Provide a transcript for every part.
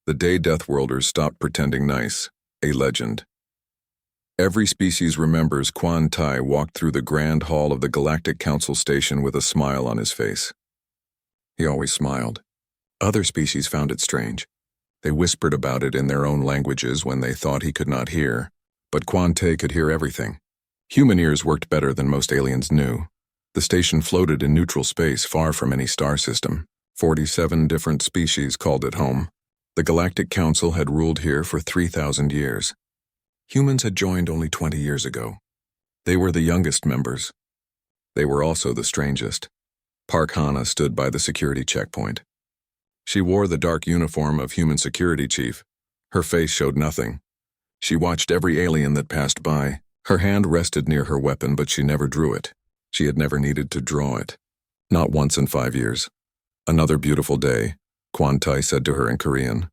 The day Deathworlders stopped pretending nice, a legend. Every species remembers Quan Tai walked through the grand hall of the Galactic Council station with a smile on his face. He always smiled. Other species found it strange. They whispered about it in their own languages when they thought he could not hear, but Quan Tai could hear everything. Human ears worked better than most aliens knew. The station floated in neutral space far from any star system. 47 different species called it home. The Galactic Council had ruled here for 3,000 years. Humans had joined only 20 years ago. They were the youngest members. They were also the strangest. Park Hana stood by the security checkpoint. She wore the dark uniform of human security chief. Her face showed nothing. She watched every alien that passed by. Her hand rested near her weapon, but she never drew it. She had never needed to draw it. Not once in 5 years. Another beautiful day, Quan Tai said to her in Korean.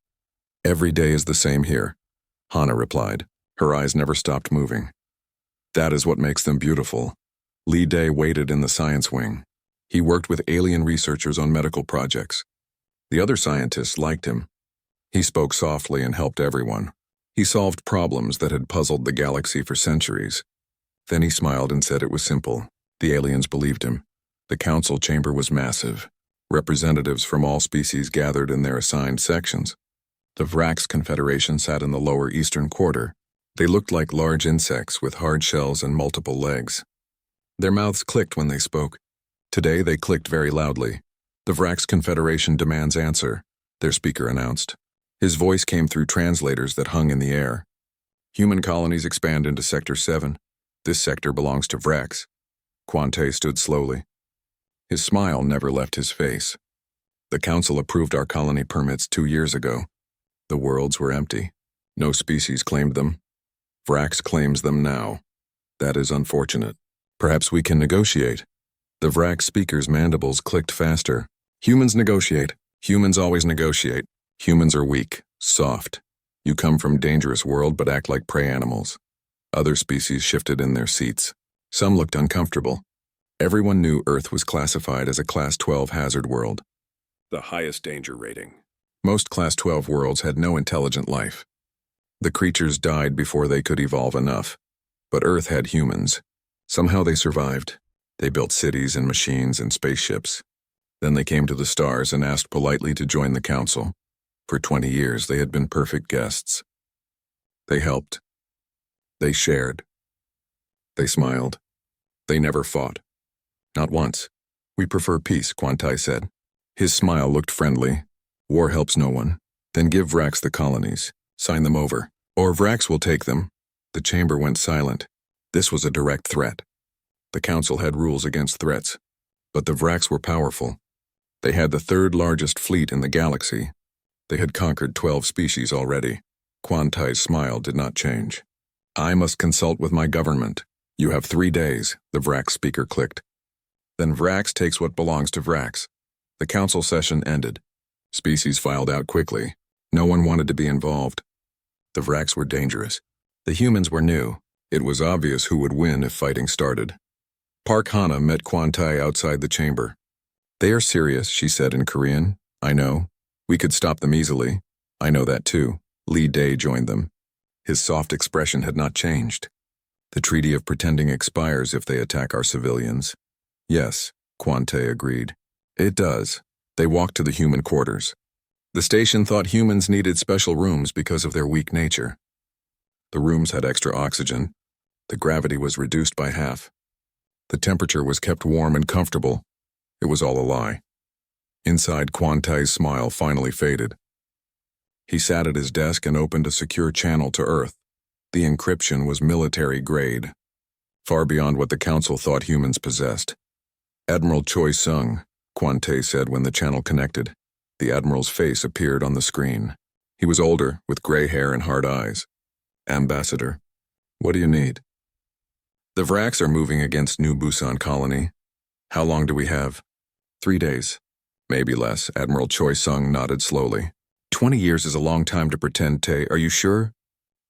Every day is the same here, Hana replied. Her eyes never stopped moving. That is what makes them beautiful. Li Day waited in the science wing. He worked with alien researchers on medical projects. The other scientists liked him. He spoke softly and helped everyone. He solved problems that had puzzled the galaxy for centuries. Then he smiled and said it was simple. The aliens believed him. The council chamber was massive. Representatives from all species gathered in their assigned sections. The Vrax Confederation sat in the lower eastern quarter. They looked like large insects with hard shells and multiple legs. Their mouths clicked when they spoke. Today they clicked very loudly. The Vrax Confederation demands answer, their speaker announced. His voice came through translators that hung in the air. Human colonies expand into Sector 7. This sector belongs to Vrax. Quan Tai stood slowly. His smile never left his face. The council approved our colony permits 2 years ago. The worlds were empty. No species claimed them. Vrax claims them now. That is unfortunate. Perhaps we can negotiate. The Vrax speaker's mandibles clicked faster. Humans negotiate. Humans always negotiate. Humans are weak, soft. You come from dangerous world but act like prey animals. Other species shifted in their seats. Some looked uncomfortable. Everyone knew Earth was classified as a Class 12 hazard world. The highest danger rating. Most Class 12 worlds had no intelligent life. The creatures died before they could evolve enough. But Earth had humans. Somehow they survived. They built cities and machines and spaceships. Then they came to the stars and asked politely to join the council. For 20 years they had been perfect guests. They helped. They shared. They smiled. They never fought. Not once. We prefer peace, Quan Tai said. His smile looked friendly. War helps no one. Then give Vrax the colonies. Sign them over. Or Vrax will take them. The chamber went silent. This was a direct threat. The council had rules against threats. But the Vrax were powerful. They had the third largest fleet in the galaxy. They had conquered 12 species already. Quan Tai's smile did not change. I must consult with my government. You have 3 days, the Vrax speaker clicked. Then Vrax takes what belongs to Vrax. The council session ended. Species filed out quickly. No one wanted to be involved. The Vrax were dangerous. The humans were new. It was obvious who would win if fighting started. Park Hana met Quan Tai outside the chamber. They are serious, she said in Korean. I know. We could stop them easily. I know that too. Li Day joined them. His soft expression had not changed. The treaty of pretending expires if they attack our civilians. Yes, Quan Tai agreed. It does. They walked to the human quarters. The station thought humans needed special rooms because of their weak nature. The rooms had extra oxygen. The gravity was reduced by half. The temperature was kept warm and comfortable. It was all a lie. Inside, Quan Tai's smile finally faded. He sat at his desk and opened a secure channel to Earth. The encryption was military grade, far beyond what the council thought humans possessed. Admiral Choi Sung, Quan Tai said when the channel connected. The Admiral's face appeared on the screen. He was older, with gray hair and hard eyes. Ambassador, what do you need? The Vrax are moving against New Busan Colony. How long do we have? 3 days. Maybe less, Admiral Choi Sung nodded slowly. 20 years is a long time to pretend, Tae. Are you sure?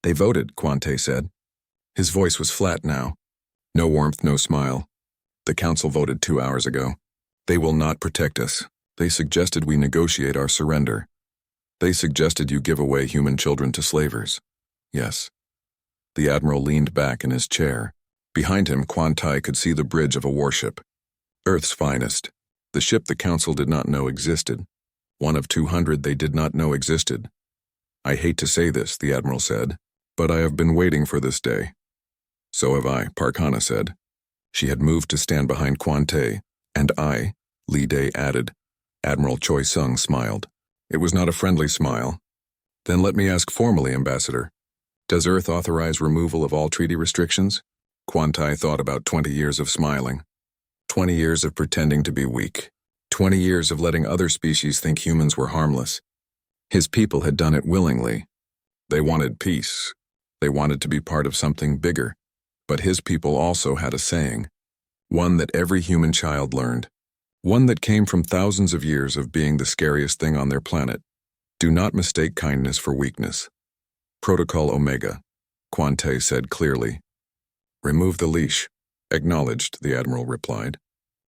They voted, Quan Tai said. His voice was flat now. No warmth, no smile. The council voted 2 hours ago. They will not protect us. They suggested we negotiate our surrender. They suggested you give away human children to slavers. Yes. The admiral leaned back in his chair. Behind him, Quan Tai could see the bridge of a warship. Earth's finest. The ship the Council did not know existed. One of 200 they did not know existed. I hate to say this, the admiral said, but I have been waiting for this day. So have I, Park Hana said. She had moved to stand behind Quan Tai, and I, Li Day added. Admiral Choi Sung smiled. It was not a friendly smile. Then let me ask formally, Ambassador. Does Earth authorize removal of all treaty restrictions? Quan Tai thought about 20 years of smiling. 20 years of pretending to be weak. 20 years of letting other species think humans were harmless. His people had done it willingly. They wanted peace. They wanted to be part of something bigger. But his people also had a saying. One that every human child learned. One that came from thousands of years of being the scariest thing on their planet. Do not mistake kindness for weakness. Protocol Omega, Quan Tai said clearly. Remove the leash. Acknowledged, the Admiral replied.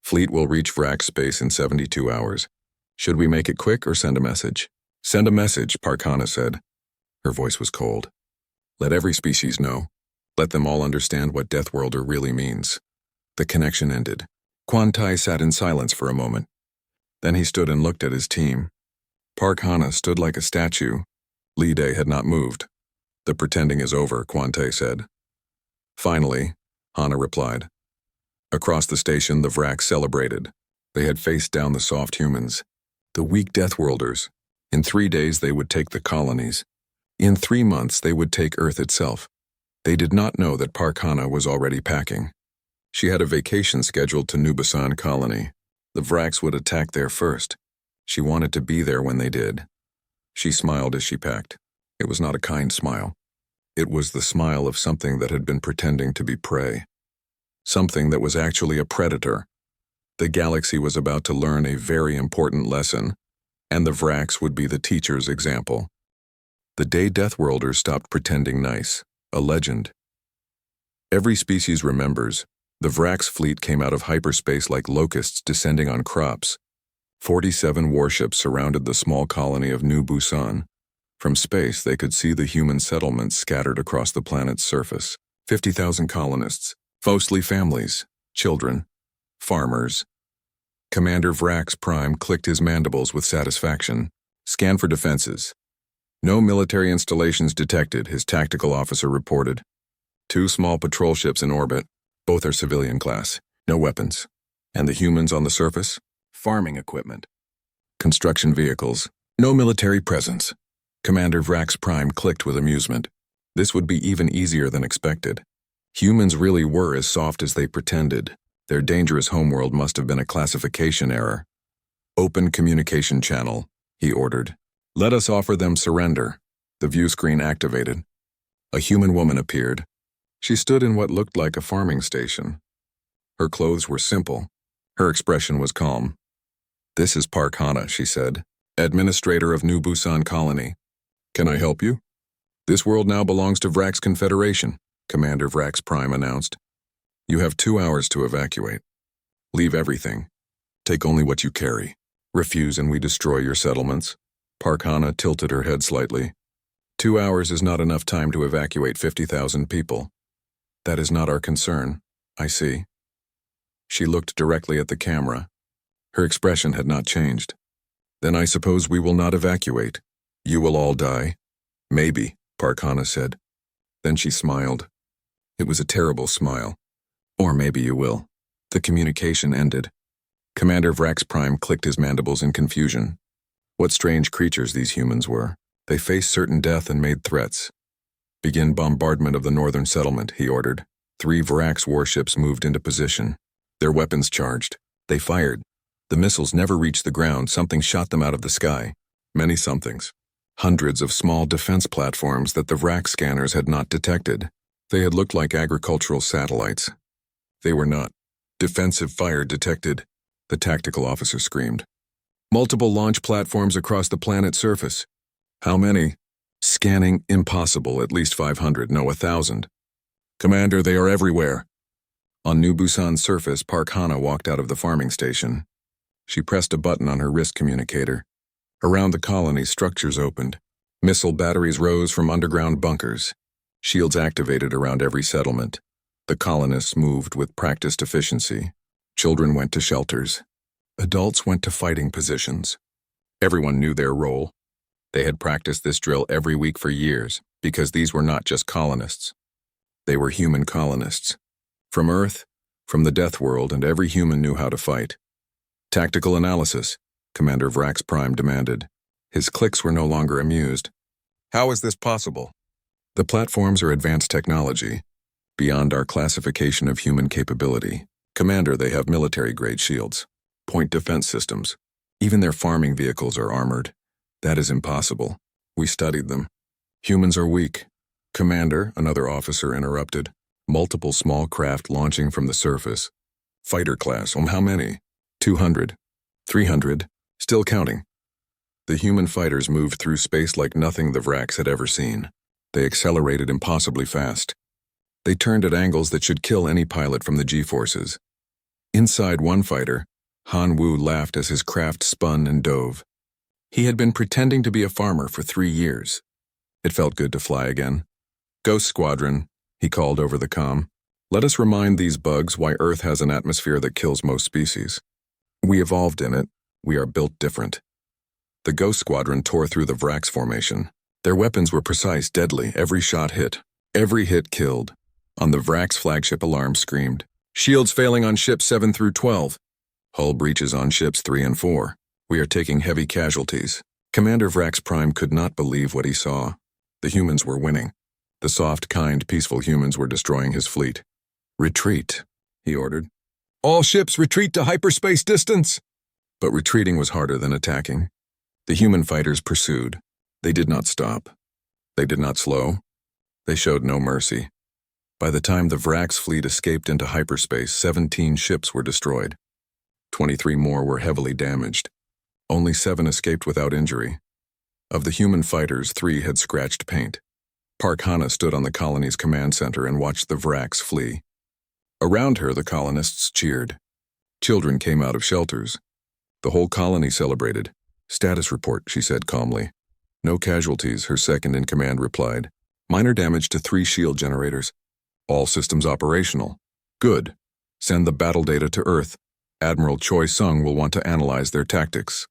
Fleet will reach Vrak space in 72 hours. Should we make it quick or send a message? Send a message, Park Hana said. Her voice was cold. Let every species know. Let them all understand what Deathworlder really means. The connection ended. Quan Tai sat in silence for a moment. Then he stood and looked at his team. Park Hana stood like a statue. Li Day had not moved. The pretending is over, Quan Tai said. Finally, Hana replied. Across the station, the Vrak celebrated. They had faced down the soft humans, the weak Deathworlders. In 3 days, they would take the colonies. In 3 months, they would take Earth itself. They did not know that Park Hana was already packing. She had a vacation scheduled to Nubasan colony. The Vraks would attack there first. She wanted to be there when they did. She smiled as she packed. It was not a kind smile. It was the smile of something that had been pretending to be prey. Something that was actually a predator. The galaxy was about to learn a very important lesson, and the Vraks would be the teacher's example. The day Deathworlders stopped pretending nice, a legend. Every species remembers, the Vraks fleet came out of hyperspace like locusts descending on crops. 47 warships surrounded the small colony of New Busan. From space, they could see the human settlements scattered across the planet's surface. 50,000 colonists, mostly families, children, farmers. Commander Vrax Prime clicked his mandibles with satisfaction. Scan for defenses. No military installations detected, his tactical officer reported. 2 small patrol ships in orbit. Both are civilian class. No weapons. And the humans on the surface? Farming equipment. Construction vehicles. No military presence. Commander Vrax Prime clicked with amusement. This would be even easier than expected. Humans really were as soft as they pretended. Their dangerous homeworld must have been a classification error. Open communication channel, he ordered. Let us offer them surrender. The view screen activated. A human woman appeared. She stood in what looked like a farming station. Her clothes were simple. Her expression was calm. This is Park Hana, she said, administrator of New Busan Colony. Can I help you? This world now belongs to Vrax Confederation, Commander Vrax Prime announced. You have 2 hours to evacuate. Leave everything. Take only what you carry. Refuse and we destroy your settlements. Park Hana tilted her head slightly. 2 hours is not enough time to evacuate 50,000 people. That is not our concern, I see. She looked directly at the camera. Her expression had not changed. Then I suppose we will not evacuate. You will all die. Maybe, Park Hana said. Then she smiled. It was a terrible smile. Or maybe you will. The communication ended. Commander Vrax Prime clicked his mandibles in confusion. What strange creatures these humans were. They faced certain death and made threats. Begin bombardment of the northern settlement, he ordered. 3 Vrax warships moved into position. Their weapons charged. They fired. The missiles never reached the ground. Something shot them out of the sky. Many somethings. Hundreds of small defense platforms that the Vrax scanners had not detected. They had looked like agricultural satellites. They were not. Defensive fire detected, the tactical officer screamed. Multiple launch platforms across the planet's surface. How many? Scanning, impossible, at least 500, no 1,000. Commander, they are everywhere. On New Busan's surface, Park Hana walked out of the farming station. She pressed a button on her wrist communicator. Around the colony, structures opened. Missile batteries rose from underground bunkers. Shields activated around every settlement. The colonists moved with practiced efficiency. Children went to shelters. Adults went to fighting positions. Everyone knew their role. They had practiced this drill every week for years because these were not just colonists. They were human colonists. From Earth, from the Death World, and every human knew how to fight. Tactical analysis, Commander Vrax Prime demanded. His cliques were no longer amused. How is this possible? The platforms are advanced technology, beyond our classification of human capability. Commander, they have military-grade shields, point defense systems. Even their farming vehicles are armored. That is impossible. We studied them. Humans are weak. Commander, another officer interrupted. Multiple small craft launching from the surface. Fighter class, how many? 200. 300. Still counting. The human fighters moved through space like nothing the Vrax had ever seen. They accelerated impossibly fast. They turned at angles that should kill any pilot from the G-forces. Inside one fighter, Han Wu laughed as his craft spun and dove. He had been pretending to be a farmer for 3 years. It felt good to fly again. Ghost Squadron, he called over the comm. Let us remind these bugs why Earth has an atmosphere that kills most species. We evolved in it. We are built different. The Ghost Squadron tore through the Vrax formation. Their weapons were precise, deadly. Every shot hit. Every hit killed. On the Vrax flagship, alarm screamed. Shields failing on ships 7 through 12. Hull breaches on ships 3 and 4. We are taking heavy casualties. Commander Vrax Prime could not believe what he saw. The humans were winning. The soft, kind, peaceful humans were destroying his fleet. Retreat, he ordered. All ships retreat to hyperspace distance! But retreating was harder than attacking. The human fighters pursued. They did not stop. They did not slow. They showed no mercy. By the time the Vrax fleet escaped into hyperspace, 17 ships were destroyed. 23 more were heavily damaged. Only 7 escaped without injury. Of the human fighters, 3 had scratched paint. Park Hana stood on the colony's command center and watched the Vrax flee. Around her, the colonists cheered. Children came out of shelters. The whole colony celebrated. Status report, she said calmly. No casualties, her second-in-command replied. Minor damage to 3 shield generators. All systems operational. Good. Send the battle data to Earth. Admiral Choi Sung will want to analyze their tactics.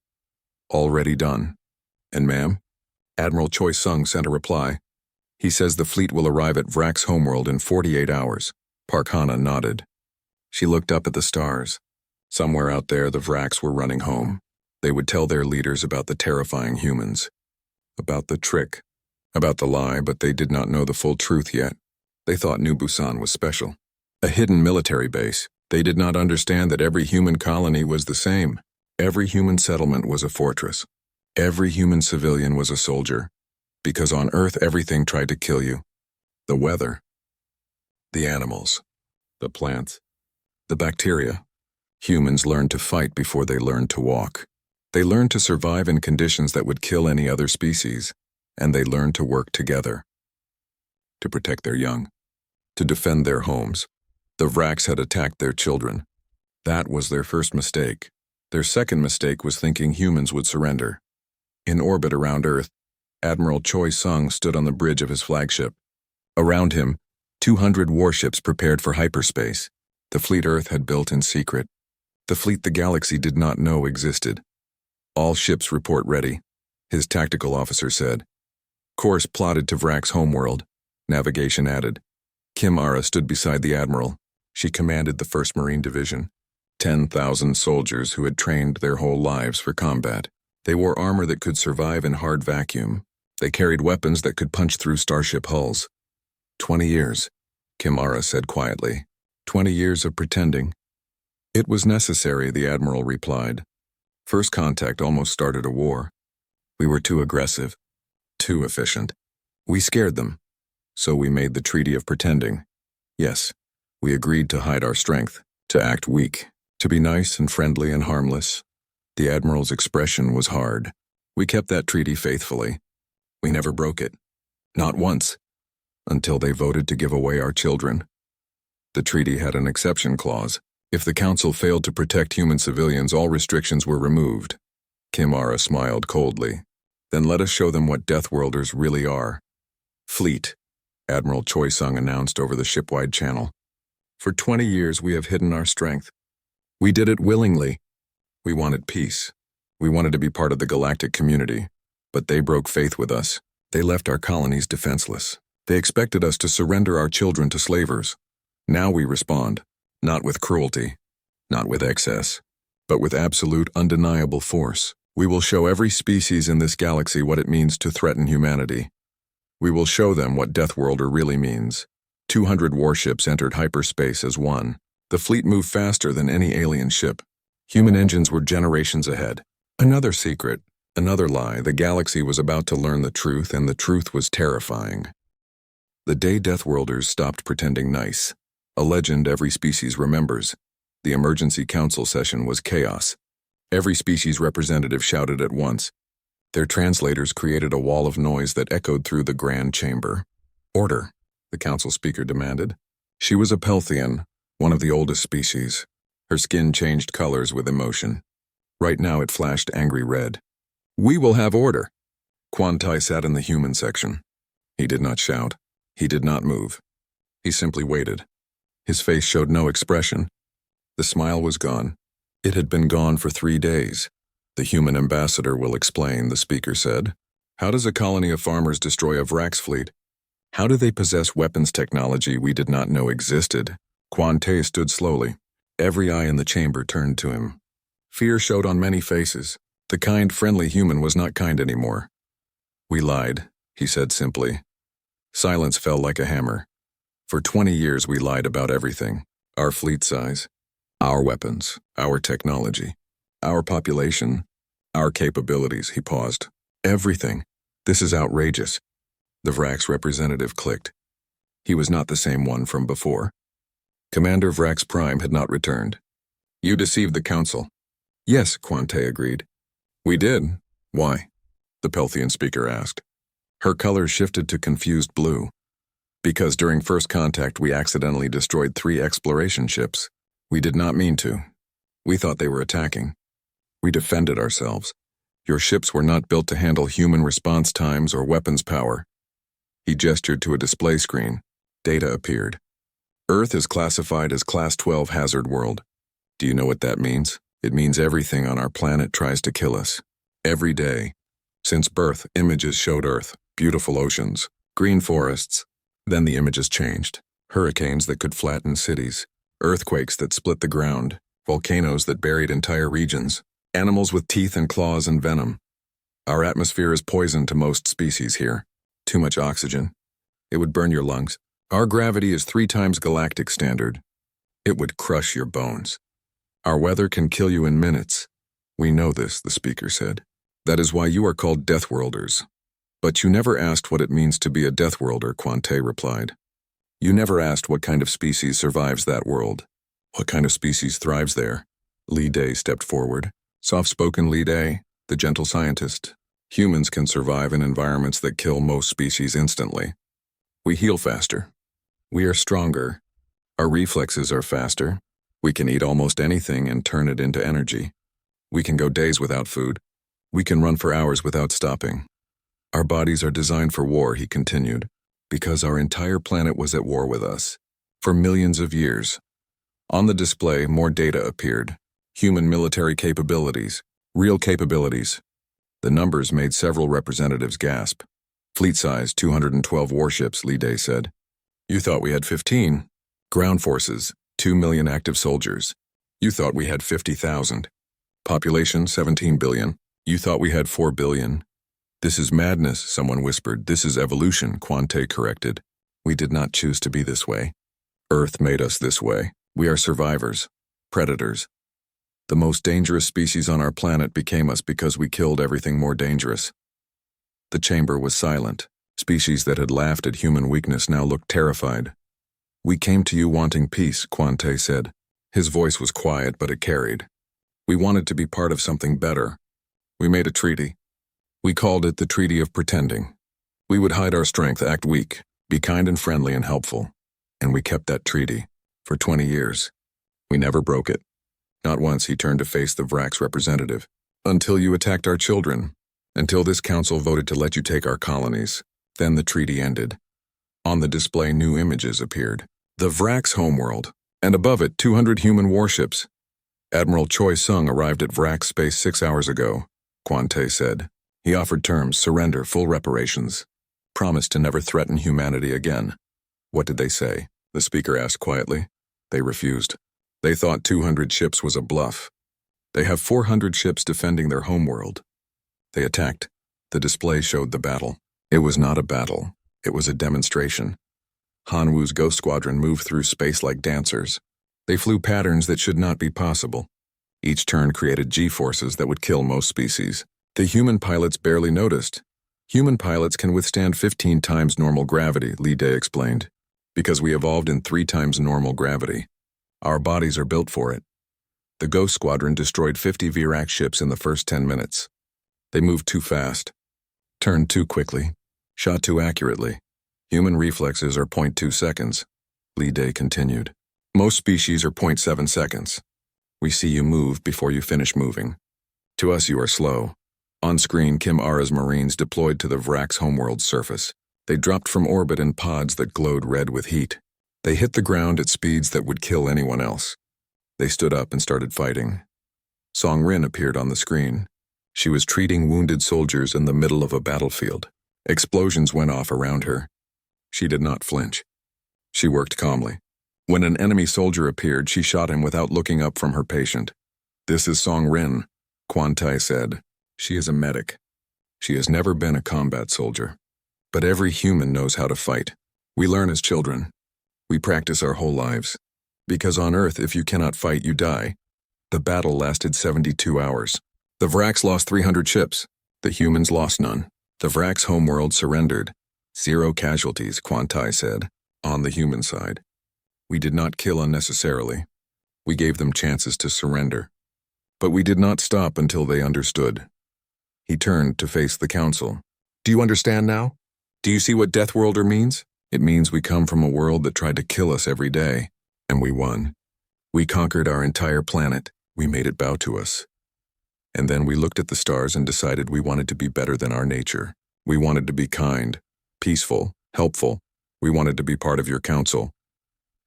Already done. And ma'am? Admiral Choi Sung sent a reply. He says the fleet will arrive at Vrax homeworld in 48 hours. Park Hana nodded. She looked up at the stars. Somewhere out there, the Vrax were running home. They would tell their leaders about the terrifying humans. About the trick. About the lie, but they did not know the full truth yet. They thought New Busan was special. A hidden military base. They did not understand that every human colony was the same. Every human settlement was a fortress. Every human civilian was a soldier. Because on Earth, everything tried to kill you. The weather. The animals. The plants. The bacteria. Humans learned to fight before they learned to walk. They learned to survive in conditions that would kill any other species. And they learned to work together. To protect their young. To defend their homes. The Vrax had attacked their children. That was their first mistake. Their second mistake was thinking humans would surrender. In orbit around Earth, Admiral Choi Sung stood on the bridge of his flagship. Around him, 200 warships prepared for hyperspace. The fleet Earth had built in secret. The fleet the galaxy did not know existed. All ships report ready, his tactical officer said. Course plotted to Vrax homeworld. Navigation added. Kim Ara stood beside the Admiral. She commanded the 1st Marine Division. 10,000 soldiers who had trained their whole lives for combat. They wore armor that could survive in hard vacuum. They carried weapons that could punch through starship hulls. 20 years, Kim Ara said quietly. 20 years of pretending. It was necessary, the Admiral replied. First contact almost started a war. We were too aggressive. Too efficient. We scared them. So we made the Treaty of Pretending. Yes, we agreed to hide our strength, to act weak, to be nice and friendly and harmless. The Admiral's expression was hard. We kept that treaty faithfully. We never broke it. Not once. Until they voted to give away our children. The treaty had an exception clause. If the Council failed to protect human civilians, all restrictions were removed. Kimara smiled coldly. Then let us show them what Deathworlders really are. Fleet, Admiral Choi Sung announced over the shipwide channel. For 20 years we have hidden our strength. We did it willingly. We wanted peace. We wanted to be part of the galactic community. But they broke faith with us. They left our colonies defenseless. They expected us to surrender our children to slavers. Now we respond, not with cruelty, not with excess, but with absolute, undeniable force. We will show every species in this galaxy what it means to threaten humanity. We will show them what Deathworlder really means. 200 warships entered hyperspace as one. The fleet moved faster than any alien ship. Human engines were generations ahead. Another secret, another lie. The galaxy was about to learn the truth, and the truth was terrifying. The day Deathworlders stopped pretending nice. A legend every species remembers. The emergency council session was chaos. Every species representative shouted at once. Their translators created a wall of noise that echoed through the grand chamber. Order, the council speaker demanded. She was a Pelthian, one of the oldest species. Her skin changed colors with emotion. Right now it flashed angry red. We will have order. Quan Tai sat in the human section. He did not shout. He did not move. He simply waited. His face showed no expression. The smile was gone. It had been gone for 3 days. The human ambassador will explain, the speaker said. How does a colony of farmers destroy a Vrax fleet? How do they possess weapons technology we did not know existed? Quan Tai stood slowly. Every eye in the chamber turned to him. Fear showed on many faces. The kind, friendly human was not kind anymore. We lied, he said simply. Silence fell like a hammer. For 20 years we lied about everything. Our fleet size, our weapons, our technology, our population, our capabilities, he paused. Everything. This is outrageous. The Vrax representative clicked. He was not the same one from before. Commander Vrax Prime had not returned. You deceived the council. Yes, Quan Tai agreed. We did. Why? The Pelthian speaker asked. Her color shifted to confused blue. Because during first contact we accidentally destroyed 3 exploration ships. We did not mean to. We thought they were attacking. We defended ourselves. Your ships were not built to handle human response times or weapons power. He gestured to a display screen. Data appeared. Earth is classified as Class 12 hazard world. Do you know what that means? It means everything on our planet tries to kill us. Every day. Since birth, images showed Earth, beautiful oceans, green forests. Then the images changed. Hurricanes that could flatten cities, earthquakes that split the ground, volcanoes that buried entire regions, animals with teeth and claws and venom. Our atmosphere is poison to most species here. Too much oxygen. It would burn your lungs. Our gravity is 3 times galactic standard. It would crush your bones. Our weather can kill you in minutes. We know this, the speaker said. That is why you are called Deathworlders. But you never asked what it means to be a Deathworlder, Quan Tai replied. You never asked what kind of species survives that world. What kind of species thrives there? Li Day stepped forward. Soft-spoken Li Day, the gentle scientist. Humans can survive in environments that kill most species instantly. We heal faster. We are stronger. Our reflexes are faster. We can eat almost anything and turn it into energy. We can go days without food. We can run for hours without stopping. Our bodies are designed for war, he continued, because our entire planet was at war with us. For millions of years. On the display, more data appeared. Human military capabilities. Real capabilities. The numbers made several representatives gasp. Fleet size, 212 warships, Li Day said. You thought we had 15. Ground forces, 2 million active soldiers. You thought we had 50,000. Population, 17 billion. You thought we had 4 billion. This is madness, someone whispered. This is evolution, Quan Tai corrected. We did not choose to be this way. Earth made us this way. We are survivors, predators. The most dangerous species on our planet became us because we killed everything more dangerous. The chamber was silent. Species that had laughed at human weakness now looked terrified. We came to you wanting peace, Quan Tai said. His voice was quiet, but it carried. We wanted to be part of something better. We made a treaty. We called it the Treaty of Pretending. We would hide our strength, act weak, be kind and friendly and helpful. And we kept that treaty for 20 years. We never broke it. Not once. He turned to face the Vrax representative. Until you attacked our children. Until this council voted to let you take our colonies. Then the treaty ended. On the display, new images appeared. The Vrak's homeworld, and above it, 200 human warships. Admiral Choi Sung arrived at Vrak space 6 hours ago, Quan Te said. He offered terms, surrender, full reparations. Promised to never threaten humanity again. What did they say? The speaker asked quietly. They refused. They thought 200 ships was a bluff. They have 400 ships defending their homeworld. They attacked. The display showed the battle. It was not a battle. It was a demonstration. Hanwoo's Ghost Squadron moved through space like dancers. They flew patterns that should not be possible. Each turn created G-forces that would kill most species. The human pilots barely noticed. Human pilots can withstand 15 times normal gravity, Li Day explained, because we evolved in 3 times normal gravity. Our bodies are built for it. The Ghost Squadron destroyed 50 Vrak ships in the first 10 minutes. They moved too fast, turned too quickly, shot too accurately. Human reflexes are 0.2 seconds, Li Day continued. Most species are 0.7 seconds. We see you move before you finish moving. To us, you are slow. On screen, Kim Ara's Marines deployed to the Vrak's homeworld's surface. They dropped from orbit in pods that glowed red with heat. They hit the ground at speeds that would kill anyone else. They stood up and started fighting. Song Rin appeared on the screen. She was treating wounded soldiers in the middle of a battlefield. Explosions went off around her. She did not flinch. She worked calmly. When an enemy soldier appeared, she shot him without looking up from her patient. This is Song Rin, Quan Tai said. She is a medic. She has never been a combat soldier. But every human knows how to fight. We learn as children. We practice our whole lives. Because on Earth, if you cannot fight, you die. The battle lasted 72 hours. The Vraks lost 300 ships. The humans lost none. The Vrak's homeworld surrendered. 0 casualties, Quan Tai said, on the human side. We did not kill unnecessarily. We gave them chances to surrender. But we did not stop until they understood. He turned to face the council. Do you understand now? Do you see what Deathworlder means? It means we come from a world that tried to kill us every day, and we won. We conquered our entire planet. We made it bow to us. And then we looked at the stars and decided we wanted to be better than our nature. We wanted to be kind, peaceful, helpful. We wanted to be part of your council.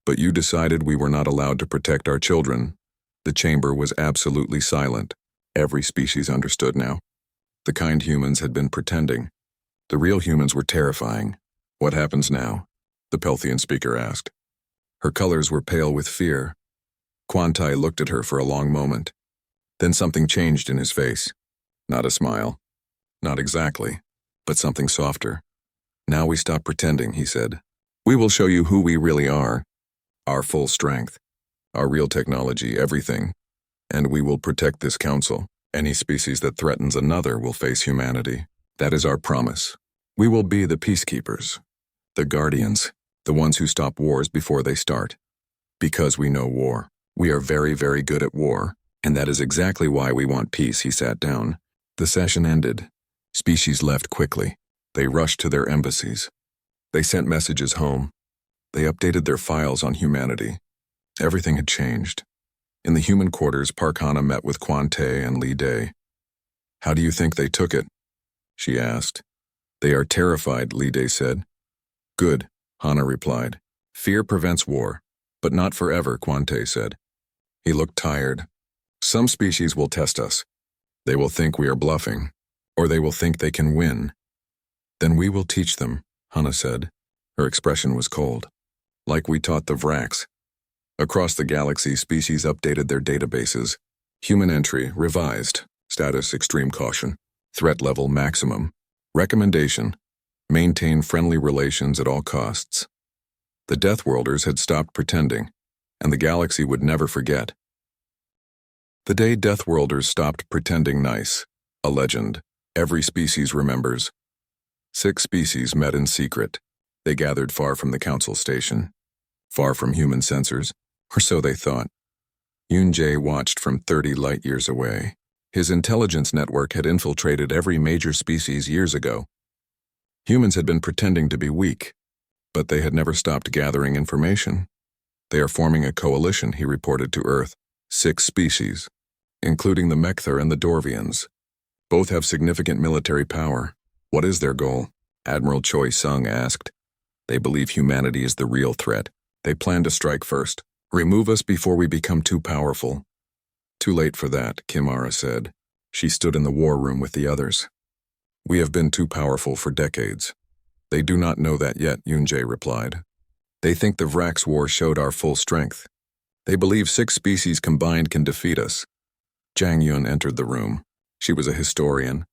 But you decided we were not allowed to protect our children. The chamber was absolutely silent. Every species understood now. The kind humans had been pretending. The real humans were terrifying. What happens now? The Pelthian speaker asked. Her colors were pale with fear. Quan Tai looked at her for a long moment. Then something changed in his face. Not a smile. Not exactly, but something softer. Now we stop pretending, he said. We will show you who we really are. Our full strength. Our real technology, everything. And we will protect this council. Any species that threatens another will face humanity. That is our promise. We will be the peacekeepers. The guardians. The ones who stop wars before they start. Because we know war. We are very, very good at war. And that is exactly why we want peace, he sat down. The session ended. Species left quickly. They rushed to their embassies. They sent messages home. They updated their files on humanity. Everything had changed. In the human quarters, Park Hana met with Quan Te and Li Day. How do you think they took it? She asked. They are terrified, Li Day said. Good, Hana replied. Fear prevents war, but not forever, Quan Te said. He looked tired. Some species will test us. They will think we are bluffing, or they will think they can win. Then we will teach them, Hana said. Her expression was cold. Like we taught the Vraks. Across the galaxy, species updated their databases. Human entry, revised. Status, extreme caution. Threat level, maximum. Recommendation, maintain friendly relations at all costs. The Deathworlders had stopped pretending, and the galaxy would never forget. The day Deathworlders stopped pretending nice, a legend, every species remembers. 6 species met in secret. They gathered far from the council station, far from human sensors, or so they thought. Yoon Jae watched from 30 light-years away. His intelligence network had infiltrated every major species years ago. Humans had been pretending to be weak, but they had never stopped gathering information. They are forming a coalition, he reported to Earth. 6 species. including the Mechthar and the Dorvians. Both have significant military power. What is their goal? Admiral Choi Sung asked. They believe humanity is the real threat. They plan to strike first. Remove us before we become too powerful. Too late for that, Kim Ara said. She stood in the war room with the others. We have been too powerful for decades. They do not know that yet, Yoon-jae replied. They think the Vrax War showed our full strength. They believe 6 species combined can defeat us. Jang Yun entered the room. She was a historian,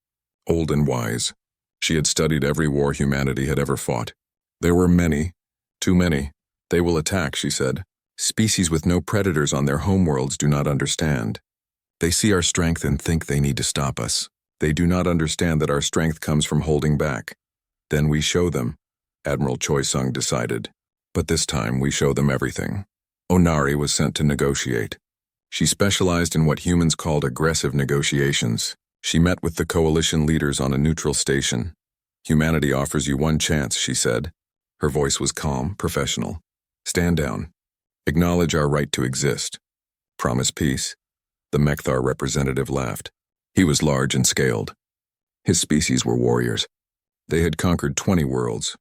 old and wise. She had studied every war humanity had ever fought. There were many, too many. They will attack, she said. Species with no predators on their homeworlds do not understand. They see our strength and think they need to stop us. They do not understand that our strength comes from holding back. Then we show them, Admiral Choi Sung decided. But this time we show them everything. Onari was sent to negotiate. She specialized in what humans called aggressive negotiations. She met with the coalition leaders on a neutral station. Humanity offers you one chance, she said. Her voice was calm, professional. Stand down. Acknowledge our right to exist. Promise peace. The Mechthar representative laughed. He was large and scaled. His species were warriors. They had conquered 20 worlds.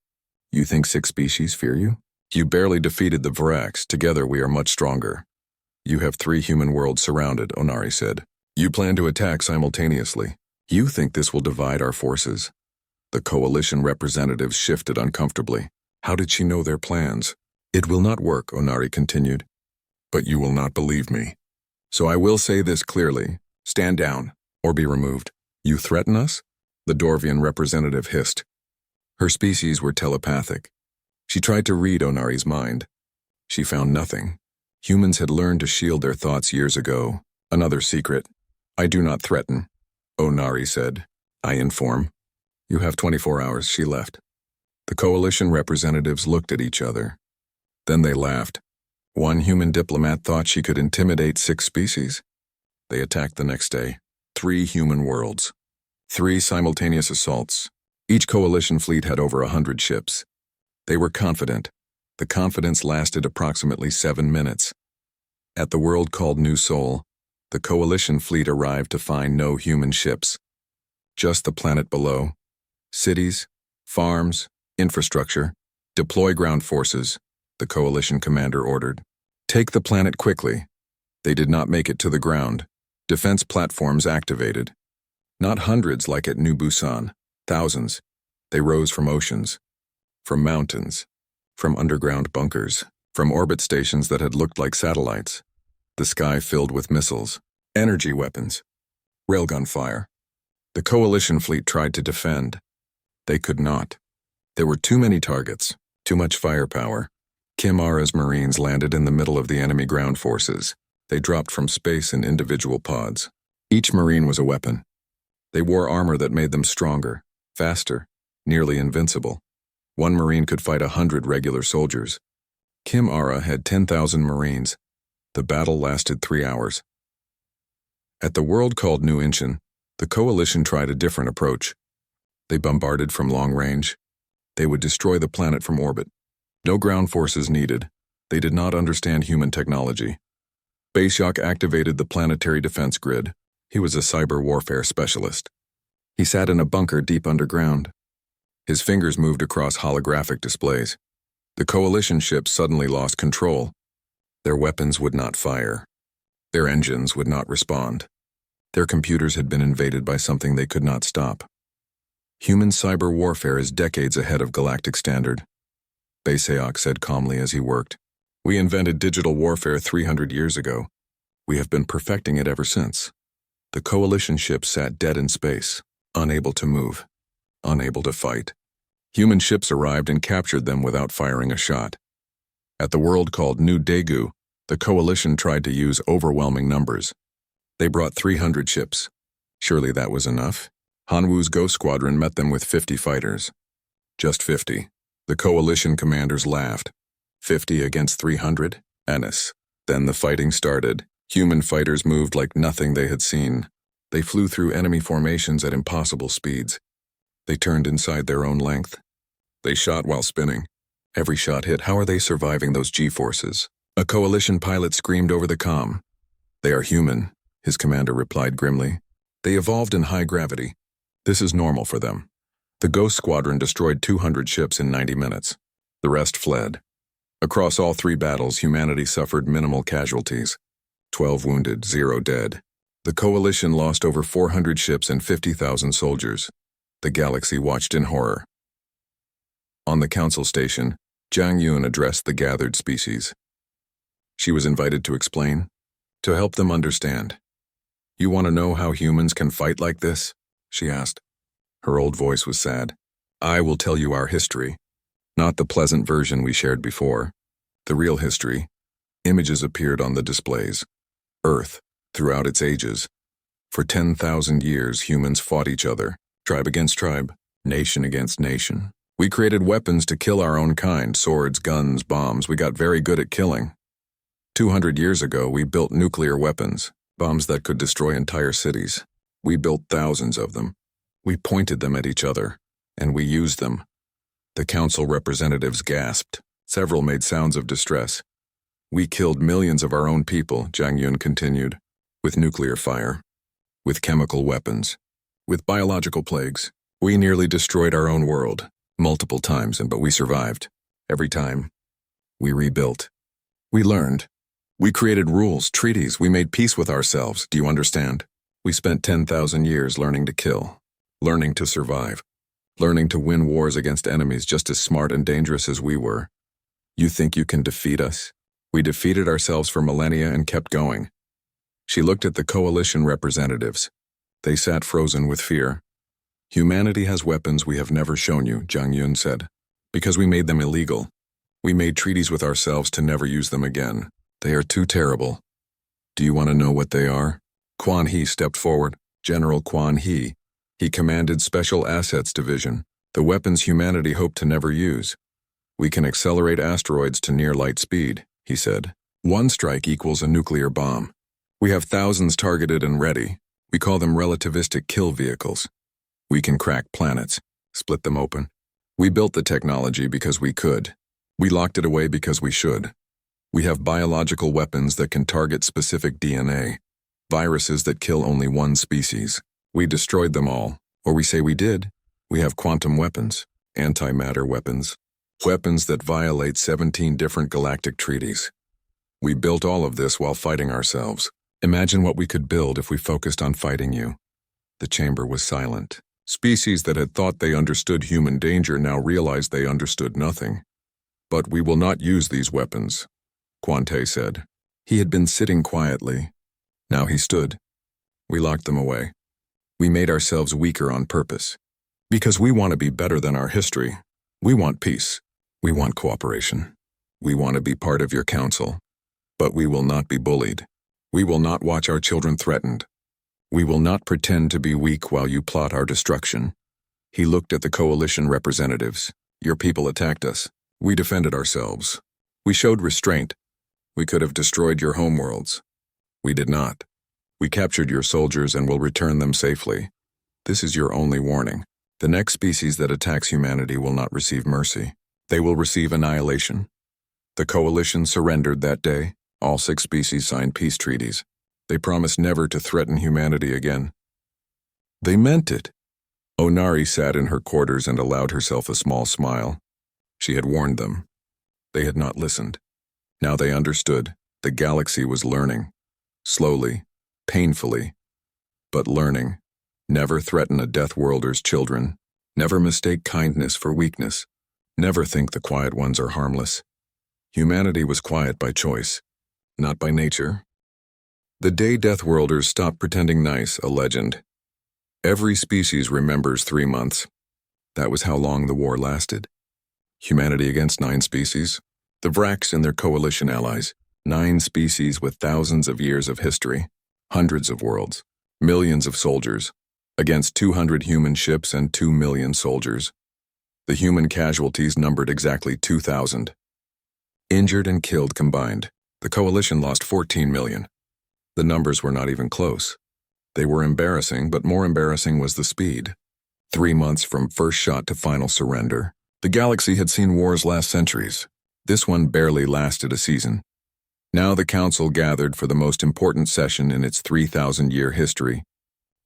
You think 6 species fear you? You barely defeated the Vrax. Together we are much stronger. You have 3 human worlds surrounded, Onari said. You plan to attack simultaneously. You think this will divide our forces? The coalition representatives shifted uncomfortably. How did she know their plans? It will not work, Onari continued. But you will not believe me. So I will say this clearly. Stand down, or be removed. You threaten us? The Dorvian representative hissed. Her species were telepathic. She tried to read Onari's mind. She found nothing. Humans had learned to shield their thoughts years ago. Another secret. I do not threaten, Onari said. I inform. You have 24 hours, she left. The coalition representatives looked at each other. Then they laughed. One human diplomat thought she could intimidate 6 species. They attacked the next day. 3 human worlds. 3 simultaneous assaults. Each coalition fleet had over 100 ships. They were confident. The confidence lasted approximately 7 minutes. At the world called New Sol, the coalition fleet arrived to find no human ships. Just the planet below. Cities, farms, infrastructure. Deploy ground forces, the coalition commander ordered. Take the planet quickly. They did not make it to the ground. Defense platforms activated. Not hundreds like at New Busan. Thousands. They rose from oceans. From mountains. From underground bunkers. From orbit stations that had looked like satellites. The sky filled with missiles. Energy weapons. Railgun fire. The coalition fleet tried to defend. They could not. There were too many targets. Too much firepower. Kim Ara's Marines landed in the middle of the enemy ground forces. They dropped from space in individual pods. Each Marine was a weapon. They wore armor that made them stronger, faster, nearly invincible. One Marine could fight 100 regular soldiers. Kim Ara had 10,000 Marines. The battle lasted 3 hours. At the world called New Incheon, the coalition tried a different approach. They bombarded from long range. They would destroy the planet from orbit. No ground forces needed. They did not understand human technology. Baisyak activated the planetary defense grid. He was a cyber warfare specialist. He sat in a bunker deep underground. His fingers moved across holographic displays. The coalition ships suddenly lost control. Their weapons would not fire. Their engines would not respond. Their computers had been invaded by something they could not stop. Human cyber warfare is decades ahead of galactic standard. Baisyak said calmly as he worked. We invented digital warfare 300 years ago. We have been perfecting it ever since. The coalition ships sat dead in space, unable to move, unable to fight. Human ships arrived and captured them without firing a shot. At the world called New Daegu, the coalition tried to use overwhelming numbers. They brought 300 ships. Surely that was enough. Hanwoo's Ghost Squadron met them with 50 fighters. Just 50. The coalition commanders laughed. 50 against 300? Anis. Then the fighting started. Human fighters moved like nothing they had seen. They flew through enemy formations at impossible speeds. They turned inside their own length. They shot while spinning. Every shot hit. How are they surviving those G-forces? A coalition pilot screamed over the comm. They are human. his commander replied grimly. They evolved in high gravity. This is normal for them. The Ghost Squadron destroyed 200 ships in 90 minutes. The rest fled. Across all 3 battles, humanity suffered minimal casualties. 12 wounded, 0 dead. The Coalition lost over 400 ships and 50,000 soldiers. The galaxy watched in horror. On the council station, Zhang Yun addressed the gathered species. She was invited to explain, to help them understand. You want to know how humans can fight like this? She asked. Her old voice was sad. I will tell you our history. Not the pleasant version we shared before. The real history. Images appeared on the displays. Earth, throughout its ages. For 10,000 years, humans fought each other, tribe against tribe, nation against nation. We created weapons to kill our own kind, swords, guns, bombs. We got very good at killing. 200 years ago, we built nuclear weapons, bombs that could destroy entire cities. We built thousands of them. We pointed them at each other, and we used them. The council representatives gasped. Several made sounds of distress. We killed millions of our own people, Zhang Yun continued, with nuclear fire, with chemical weapons, with biological plagues. We nearly destroyed our own world, multiple times, but we survived. Every time, we rebuilt. We learned. We created rules, treaties. We made peace with ourselves. Do you understand? We spent 10,000 years learning to kill, learning to survive, learning to win wars against enemies just as smart and dangerous as we were. You think you can defeat us? We defeated ourselves for millennia and kept going. She looked at the coalition representatives. They sat frozen with fear. Humanity has weapons we have never shown you, Zhang Yun said, because we made them illegal. We made treaties with ourselves to never use them again. They are too terrible. Do you want to know what they are? Quan He stepped forward. General Quan He. He commanded Special Assets Division, the weapons humanity hoped to never use. We can accelerate asteroids to near light speed, he said. 1 strike equals a nuclear bomb. We have thousands targeted and ready. We call them relativistic kill vehicles. We can crack planets, split them open. We built the technology because we could. We locked it away because we should. We have biological weapons that can target specific DNA, viruses that kill only one species. We destroyed them all, or we say we did. We have quantum weapons, antimatter weapons, weapons that violate 17 different galactic treaties. We built all of this while fighting ourselves. Imagine what we could build if we focused on fighting you. The chamber was silent. Species that had thought they understood human danger now realized they understood nothing. But we will not use these weapons, Quante said. He had been sitting quietly. Now he stood. We locked them away. We made ourselves weaker on purpose. Because we want to be better than our history. We want peace. We want cooperation. We want to be part of your council. But we will not be bullied. We will not watch our children threatened. We will not pretend to be weak while you plot our destruction. He looked at the coalition representatives. Your people attacked us. We defended ourselves. We showed restraint. We could have destroyed your homeworlds. We did not. We captured your soldiers and will return them safely. This is your only warning. The next species that attacks humanity will not receive mercy. They will receive annihilation. The coalition surrendered that day. All 6 species signed peace treaties. They promised never to threaten humanity again. They meant it. Onari sat in her quarters and allowed herself a small smile. She had warned them. They had not listened. Now they understood. The galaxy was learning. Slowly, painfully, but learning. Never threaten a Deathworlder's children. Never mistake kindness for weakness. Never think the quiet ones are harmless. Humanity was quiet by choice, not by nature. The day Deathworlders stopped pretending nice, a legend. Every species remembers 3 months. That was how long the war lasted. Humanity against 9 species. The Vraks and their coalition allies. 9 species with thousands of years of history. Hundreds of worlds. Millions of soldiers. Against 200 human ships and 2 million soldiers. The human casualties numbered exactly 2,000. Injured and killed combined. The coalition lost 14 million. The numbers were not even close. They were embarrassing, but more embarrassing was the speed. 3 months from first shot to final surrender. The galaxy had seen wars last centuries. This one barely lasted a season. Now the council gathered for the most important session in its 3,000-year history.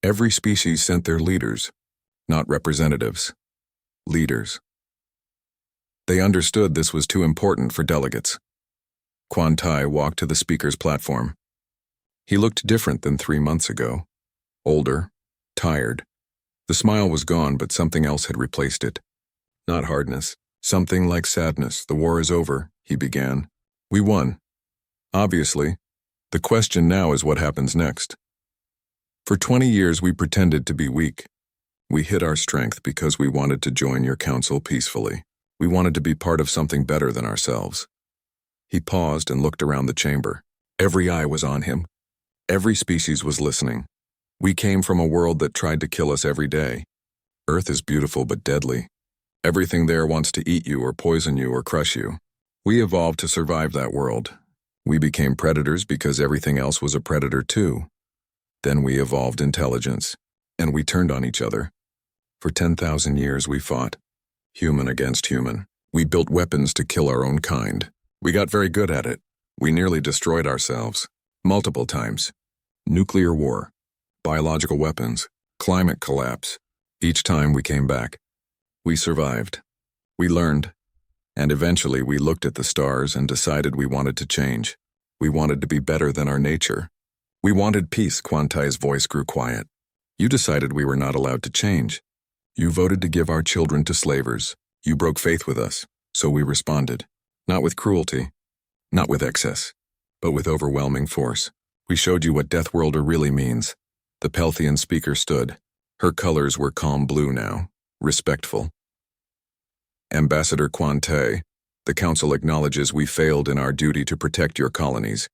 Every species sent their leaders, not representatives. Leaders. They understood this was too important for delegates. Quan Tai walked to the speaker's platform. He looked different than 3 months ago. Older, tired. The smile was gone, but something else had replaced it. Not hardness, something like sadness. The war is over, he began. We won. Obviously, the question now is what happens next. For 20 years we pretended to be weak. We hid our strength because we wanted to join your council peacefully. We wanted to be part of something better than ourselves. He paused and looked around the chamber. Every eye was on him. Every species was listening. We came from a world that tried to kill us every day. Earth is beautiful but deadly. Everything there wants to eat you or poison you or crush you. We evolved to survive that world. We became predators because everything else was a predator too. Then we evolved intelligence, and we turned on each other. For 10,000 years we fought, human against human. We built weapons to kill our own kind. We got very good at it. We nearly destroyed ourselves, multiple times. Nuclear war, biological weapons, climate collapse. Each time we came back. We survived. We learned. And eventually we looked at the stars and decided we wanted to change. We wanted to be better than our nature. We wanted peace. Quan Tai's voice grew quiet. You decided we were not allowed to change. You voted to give our children to slavers. You broke faith with us, so we responded. Not with cruelty, not with excess, but with overwhelming force. We showed you what Deathworlder really means. The Pelthian speaker stood. Her colors were calm blue now, respectful. Ambassador Quan Tai, the Council acknowledges we failed in our duty to protect your colonies.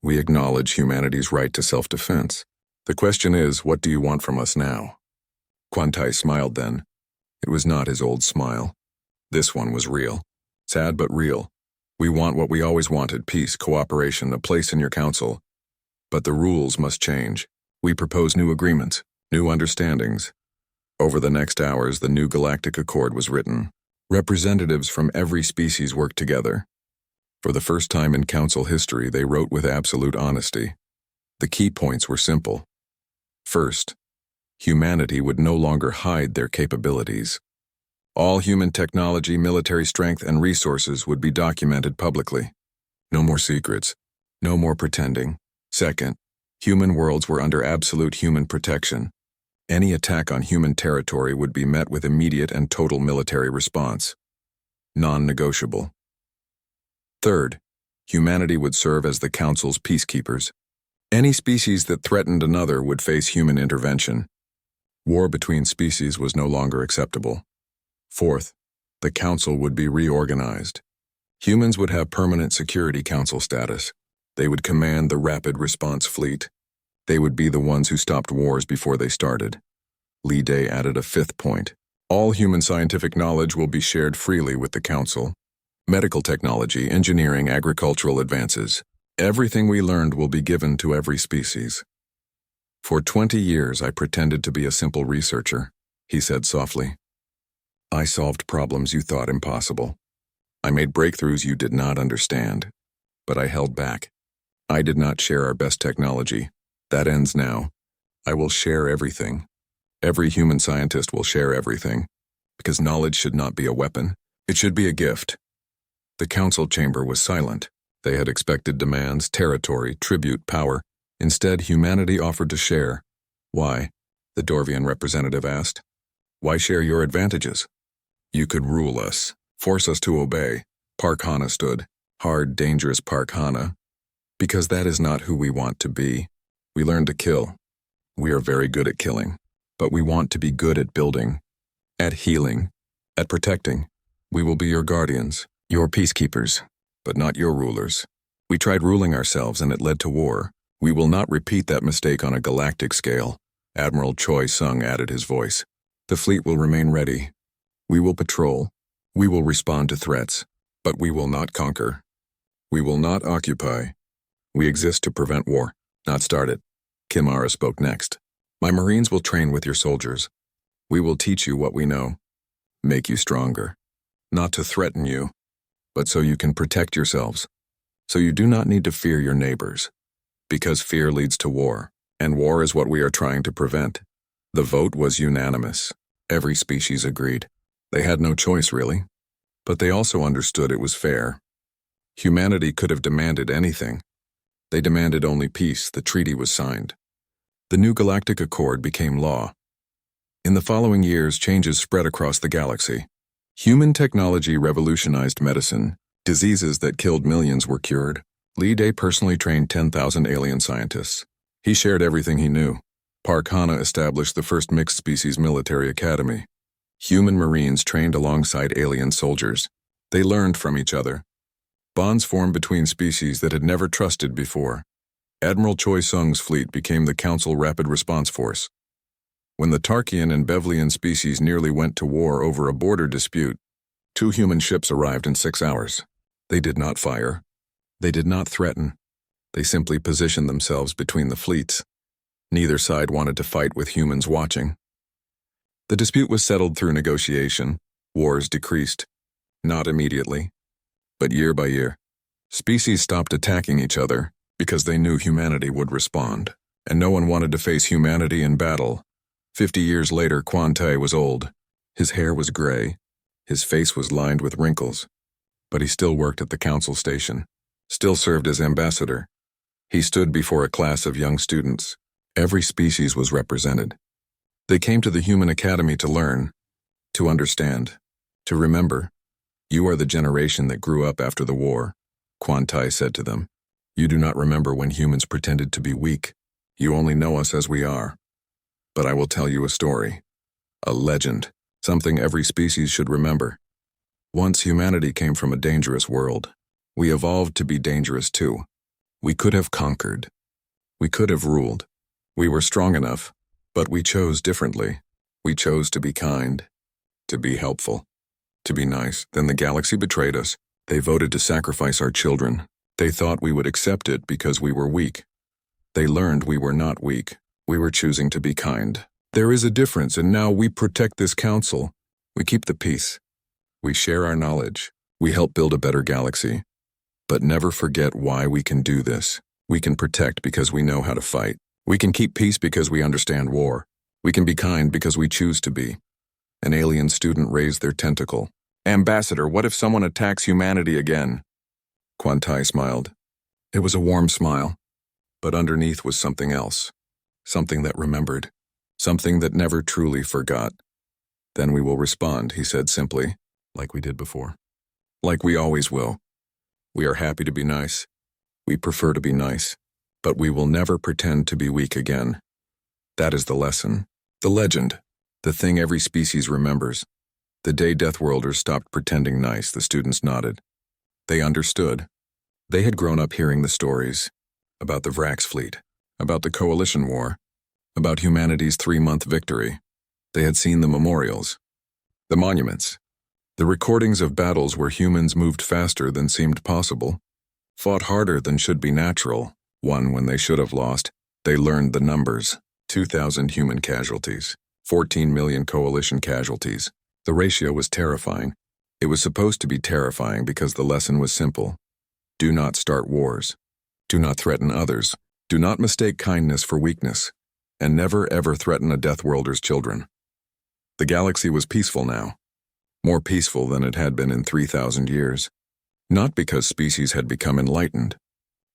We acknowledge humanity's right to self-defense. The question is, what do you want from us now? Quan Tai smiled then. It was not his old smile. This one was real. Sad but real. We want what we always wanted, peace, cooperation, a place in your council. But the rules must change. We propose new agreements, new understandings. Over the next hours, the new Galactic Accord was written. Representatives from every species worked together. For the first time in council history, they wrote with absolute honesty. The key points were simple. First, humanity would no longer hide their capabilities. All human technology, military strength, and resources would be documented publicly. No more secrets. No more pretending. Second, human worlds were under absolute human protection. Any attack on human territory would be met with immediate and total military response. Non-negotiable. Third, humanity would serve as the Council's peacekeepers. Any species that threatened another would face human intervention. War between species was no longer acceptable. Fourth, the Council would be reorganized. Humans would have permanent Security Council status. They would command the Rapid Response Fleet. They would be the ones who stopped wars before they started. Li Day added a fifth point. All human scientific knowledge will be shared freely with the Council. Medical technology, engineering, agricultural advances. Everything we learned will be given to every species. For 20 years I pretended to be a simple researcher, he said softly. I solved problems you thought impossible. I made breakthroughs you did not understand. But I held back. I did not share our best technology. That ends now. I will share everything. Every human scientist will share everything. Because knowledge should not be a weapon. It should be a gift. The council chamber was silent. They had expected demands, territory, tribute, power. Instead, humanity offered to share. Why? The Dorvian representative asked. Why share your advantages? You could rule us, force us to obey. Park Hana stood. Hard, dangerous Park Hana. Because that is not who we want to be. We learn to kill. We are very good at killing. But we want to be good at building, at healing, at protecting. We will be your guardians, your peacekeepers, but not your rulers. We tried ruling ourselves and it led to war. We will not repeat that mistake on a galactic scale. Admiral Choi Sung added his voice. The fleet will remain ready. We will patrol. We will respond to threats. But we will not conquer. We will not occupy. We exist to prevent war, not start it. Kimara spoke next. My Marines will train with your soldiers. We will teach you what we know. Make you stronger. Not to threaten you, but so you can protect yourselves. So you do not need to fear your neighbors, because fear leads to war, and war is what we are trying to prevent. The vote was unanimous. Every species agreed. They had no choice, really. But they also understood it was fair. Humanity could have demanded anything. They demanded only peace. The treaty was signed. The new Galactic Accord became law. In the following years, changes spread across the galaxy. Human technology revolutionized medicine. Diseases that killed millions were cured. Lee Day personally trained 10,000 alien scientists. He shared everything he knew. Park Hana established the first mixed-species military academy. Human Marines trained alongside alien soldiers. They learned from each other. Bonds formed between species that had never trusted before. Admiral Choi Sung's fleet became the Council Rapid Response Force. When the Tarkian and Bevlian species nearly went to war over a border dispute, 2 human ships arrived in 6 hours. They did not fire. They did not threaten. They simply positioned themselves between the fleets. Neither side wanted to fight with humans watching. The dispute was settled through negotiation. Wars decreased. Not immediately, but year by year. Species stopped attacking each other because they knew humanity would respond, and no one wanted to face humanity in battle. 50 years later, Quan Tai was old. His hair was gray. His face was lined with wrinkles. But he still worked at the council station, still served as ambassador. He stood before a class of young students. Every species was represented. They came to the Human Academy to learn, to understand, to remember. You are the generation that grew up after the war, Quan Tai said to them. You do not remember when humans pretended to be weak. You only know us as we are. But I will tell you a story, a legend, something every species should remember. Once humanity came from a dangerous world. We evolved to be dangerous too. We could have conquered. We could have ruled. We were strong enough, but we chose differently. We chose to be kind, to be helpful, to be nice. Then the galaxy betrayed us. They voted to sacrifice our children. They thought we would accept it because we were weak. They learned we were not weak. We were choosing to be kind. There is a difference, and now we protect this council. We keep the peace. We share our knowledge. We help build a better galaxy. But never forget why we can do this. We can protect because we know how to fight. We can keep peace because we understand war. We can be kind because we choose to be. An alien student raised their tentacle. Ambassador, what if someone attacks humanity again? Quan Tai smiled. It was a warm smile, but underneath was something else. Something that remembered. Something that never truly forgot. Then we will respond, he said simply, like we did before. Like we always will. We are happy to be nice. We prefer to be nice. But we will never pretend to be weak again. That is the lesson. The legend. The thing every species remembers. The day Deathworlders stopped pretending nice, the students nodded. They understood. They had grown up hearing the stories. About the Vrax fleet. About the Coalition War. About humanity's 3-month victory. They had seen the memorials. The monuments. The recordings of battles where humans moved faster than seemed possible. Fought harder than should be natural. Won when they should have lost. They learned the numbers. 2,000 human casualties. 14 million coalition casualties. The ratio was terrifying. It was supposed to be terrifying because the lesson was simple. Do not start wars. Do not threaten others. Do not mistake kindness for weakness. And never ever threaten a Deathworlder's children. The galaxy was peaceful now. More peaceful than it had been in 3,000 years. Not because species had become enlightened.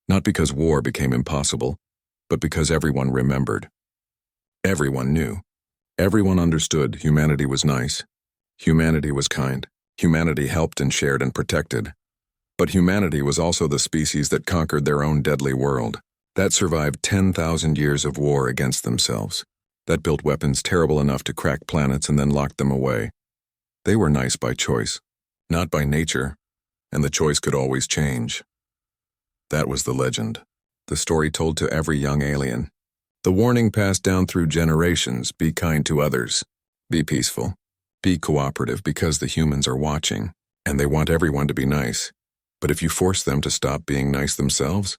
Not because war became impossible, but because everyone remembered. Everyone knew. Everyone understood humanity was nice. Humanity was kind. Humanity helped and shared and protected. But humanity was also the species that conquered their own deadly world, that survived 10,000 years of war against themselves, that built weapons terrible enough to crack planets and then locked them away. They were nice by choice, not by nature, and the choice could always change. That was the legend, the story told to every young alien. The warning passed down through generations: be kind to others, be peaceful, be cooperative because the humans are watching, and they want everyone to be nice. But if you force them to stop being nice themselves,